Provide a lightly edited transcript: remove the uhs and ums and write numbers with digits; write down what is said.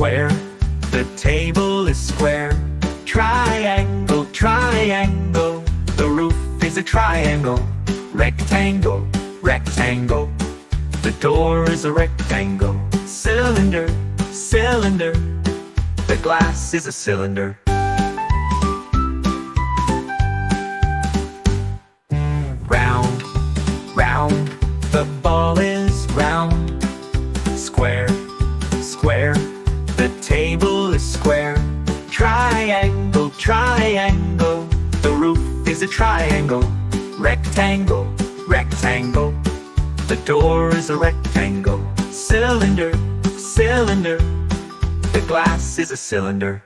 square. The table is square. Triangle, triangle. The roof is a triangle. Rectangle, rectangle. The door is a rectangle. Cylinder, cylinder. The glass is a cylinder. Round, round. The ball is round. Square, square. The table is square. Triangle, triangle. The roof is a triangle. Rectangle, rectangle. The door is a rectangle. Cylinder, cylinder. The glass is a cylinder.